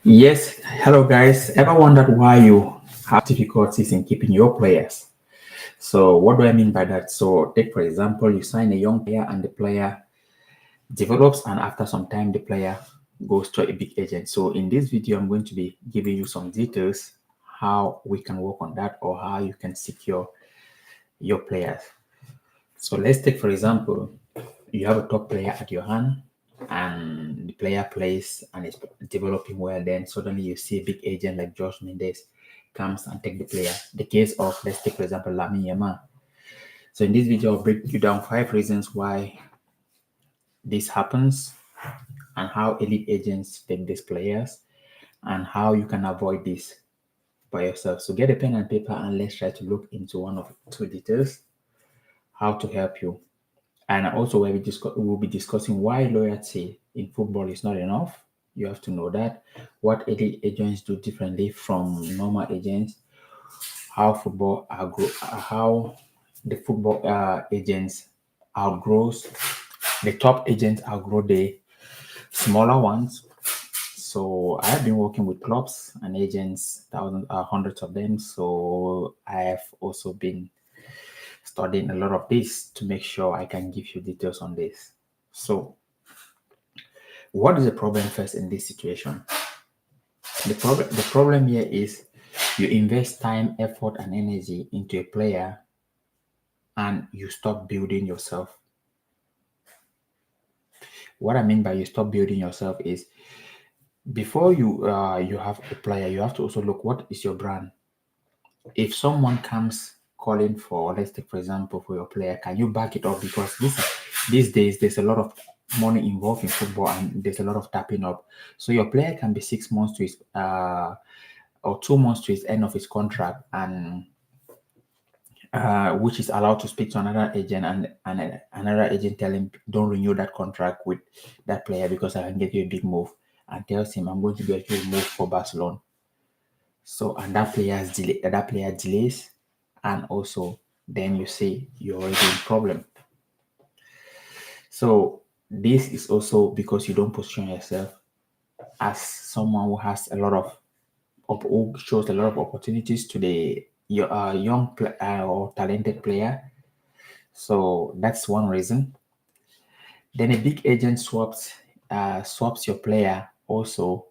Yes, hello guys. Ever wondered why you have difficulties in keeping your players? So, what do I mean by that? So, take for example, you sign a young player and the player develops, and after some time, the player goes to a big agent. So, in this video, I'm going to be giving you some details how we can work on that or how you can secure your players. So, let's take for example, you have a top player at your hand and the player plays and is developing well, then suddenly you see a big agent like Jorge Mendes comes and take the player. The case of, let's take for example, Lamine Yamal. So in this video, I'll break you down 5 reasons why this happens and how elite agents take these players and how you can avoid this by yourself. So get a pen and paper and let's try to look into one of two details, how to help you. And also, where we'll be discussing why loyalty in football is not enough. You have to know that. What elite agents do differently from normal agents. How the football agents outgrows the top agents outgrow the smaller ones. So I have been working with clubs and agents, thousands, hundreds of them. So I have also been studying a lot of this to make sure I can give you details on this. So, what is the problem first in this situation? The problem here is you invest time, effort, and energy into a player, and you stop building yourself. What I mean by you stop building yourself is before you have a player, you have to also look what is your brand. If someone comes calling for, let's take for example, for your player, can you back it up? Because these days there's a lot of money involved in football and there's a lot of tapping up. So your player can be 6 months to his or 2 months to his end of his contract, and which is allowed to speak to another agent, and another agent tell him don't renew that contract with that player because I can get you a big move, and tells him I'm going to get you a move for Barcelona. So and that player delays, and also then you say you're already in problem. So this is also because you don't position yourself as someone who has a lot of who shows a lot of opportunities to the your or talented player. So that's one reason. Then a big agent swaps your player also,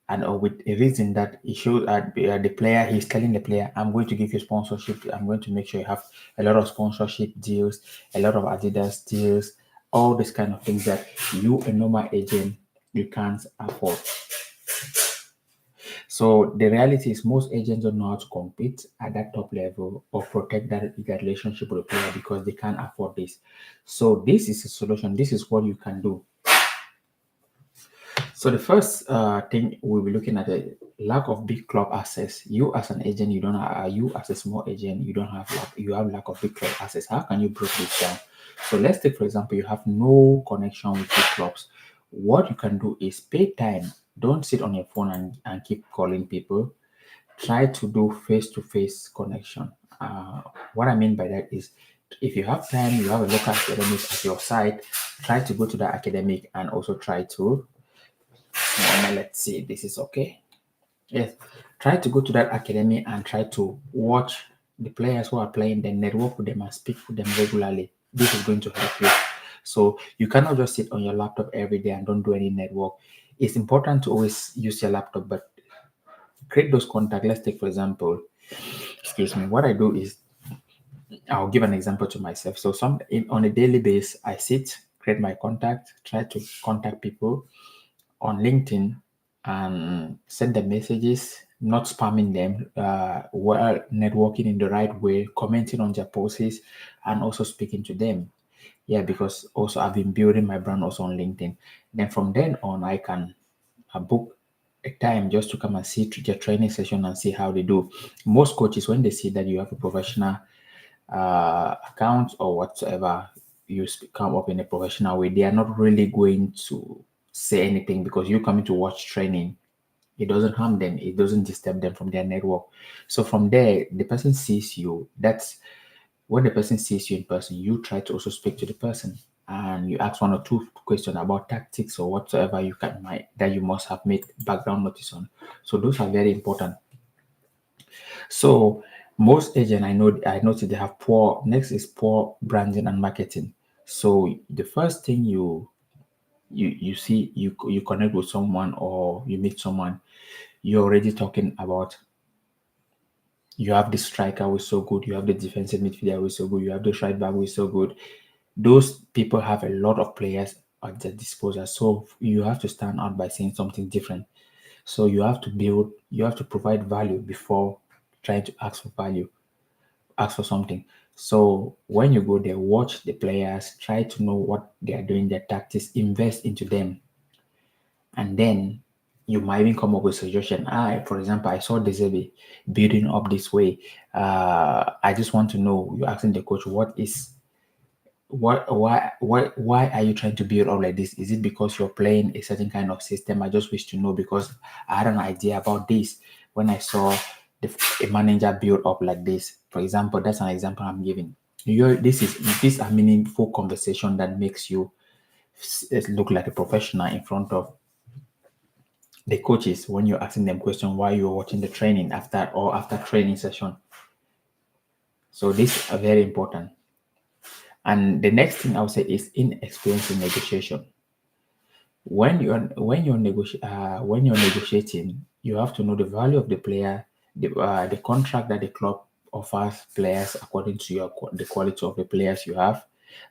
and with a reason that he shows the player, he's telling the player, I'm going to give you sponsorship, I'm going to make sure you have a lot of sponsorship deals, a lot of Adidas deals, all these kind of things that you, a normal agent, you can't afford. So the reality is most agents don't know how to compete at that top level or protect that relationship with the player because they can't afford this. So this is a solution. This is what you can do. So the first thing we'll be looking at the lack of big club access. You as an agent, you don't have, you as a small agent, you don't have you have lack of big club access. How can you break this down? So let's take for example, you have no connection with big clubs. What you can do is pay time. Don't sit on your phone and keep calling people. Try to do face-to-face connection. What I mean by that is if you have time, you have a local academic at your site, try to go to the academic and also try to let's see, this is okay. Yes, try to go to that academy and try to watch the players who are playing, then network with them and speak with them regularly. This is going to help you. So you cannot just sit on your laptop every day and don't do any network. It's important to always use your laptop, but create those contacts. Let's take, for example, excuse me, what I do is I'll give an example to myself. So on a daily basis, I sit, create my contact, try to contact people on LinkedIn and send them messages, not spamming them, while networking in the right way, commenting on their posts, and also speaking to them. Yeah, because also I've been building my brand also on LinkedIn. Then from then on, I can book a time just to come and see their training session and see how they do. Most coaches, when they see that you have a professional account or whatsoever, come up in a professional way, they are not really going to say anything because you coming to watch training. It doesn't harm them, it doesn't disturb them from their network. So from there, the person sees you. That's when the person sees you in person, you try to also speak to the person. and you ask 1 or 2 questions about tactics or whatsoever you can might that you must have made background notice on. So those are very important. So most agent I noticed they have poor. Next is poor branding and marketing. So the first thing you see you connect with someone or you meet someone, you're already talking about, you have the striker who is so good, you have the defensive midfielder who is so good, you have the right back who is so good. Those people have a lot of players at their disposal. So you have to stand out by saying something different. So you have to provide value before trying to ask for something. So when you go there, watch the players, try to know what they are doing, their tactics, invest into them, and then you might even come up with suggestion. For example, I saw Dezebi building up this way. I just want to know. You're asking the coach, why are you trying to build up like this? Is it because you're playing a certain kind of system? I just wish to know because I had an idea about this when I saw a manager build up like this. For example, that's an example I'm giving. This a meaningful conversation that makes you look like a professional in front of the coaches when you're asking them question why you're watching the training after training session. So these are very important. And the next thing I would say is inexperience in negotiation. When you're negotiating, you have to know the value of the player, the contract that the club offers players according to the quality of the players you have.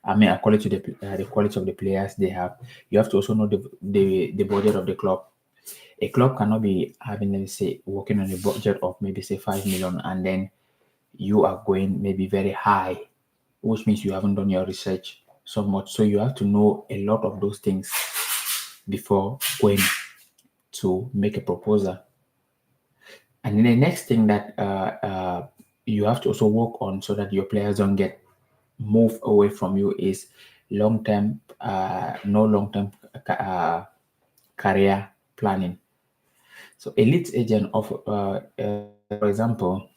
I mean, according to the quality of the players they have. You have to also know the budget of the club. A club cannot be having, let me say, working on a budget of maybe say 5 million, and then you are going maybe very high, which means you haven't done your research so much. So you have to know a lot of those things before going to make a proposal. And then the next thing that you have to also work on so that your players don't get moved away from you is no long term career planning. So elite agent of for example,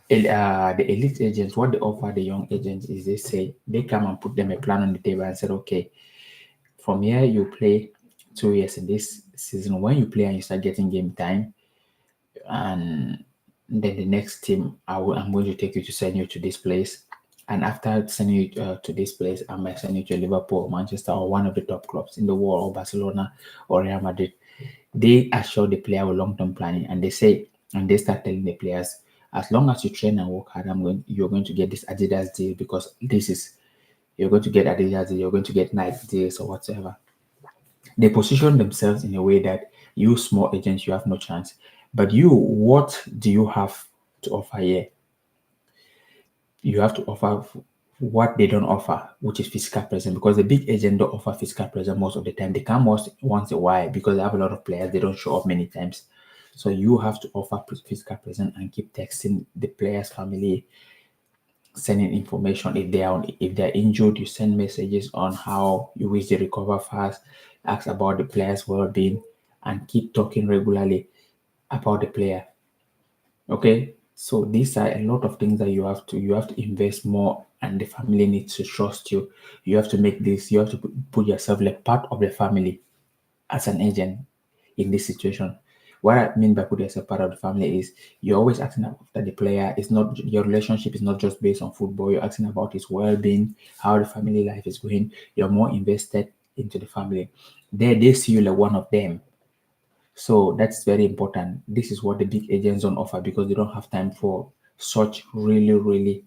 the elite agents, what they offer the young agents is they say they come and put them a plan on the table and said, okay, from here you play 2 years in this season. When you play and you start getting game time, and then the next team, I'm going to take you to send you to this place. And after sending you to this place, I might send you to Liverpool, or Manchester, or one of the top clubs in the world, or Barcelona, or Real Madrid. They assure the player with long-term planning, and they say, and they start telling the players, as long as you train and work hard, you're going to get this Adidas deal because you're going to get Adidas deal, you're going to get Nike deals or whatsoever. They position themselves in a way that you small agents, you have no chance. But you, what do you have to offer here? You have to offer what they don't offer, which is physical presence, because the big agent don't offer physical presence most of the time. They come once a while because they have a lot of players. They don't show up many times. So you have to offer physical presence and keep texting the players' family, sending information if they're injured. You send messages on how you wish they recover fast. Ask about the player's well-being and keep talking regularly about the player. Okay, so these are a lot of things that you have to invest more, and the family needs to trust you. You have to make this. You have to put yourself like part of the family as an agent in this situation. What I mean by put yourself part of the family is you're always asking after the player. It's not your relationship is not just based on football. You're asking about his well-being, how the family life is going. You're more invested into the family. They see you like one of them. So that's very important. This is what the big agents don't offer because they don't have time for such really, really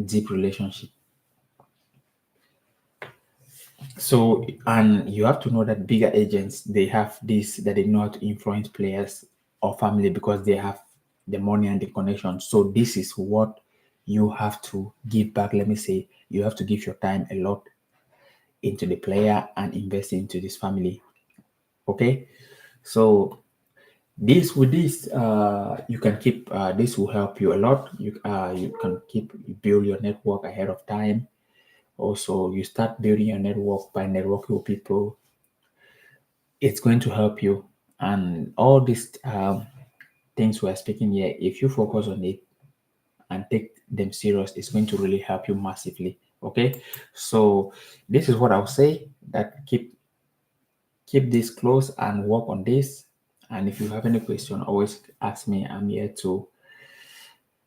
deep relationship. So, and you have to know that bigger agents, they have this, that they know how to influence players or family because they have the money and the connection. So this is what you have to give back. Let me say, you have to give your time a lot into the player and invest into this family. Okay. So you can keep this will help you a lot. You can keep you build your network ahead of time. Also, you start building your network by networking with people. It's going to help you, and all these things we're speaking here, if you focus on it and take them serious, it's going to really help you massively. Okay, so this is what I'll say, that keep this close and work on this. And if you have any question, always ask me. I'm here to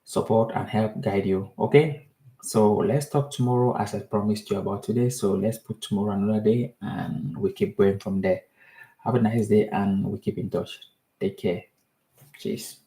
support and help guide you. Okay, so let's talk tomorrow as I promised you about today. So let's put tomorrow another day and we keep going from there. Have a nice day and we keep in touch. Take care. Cheers.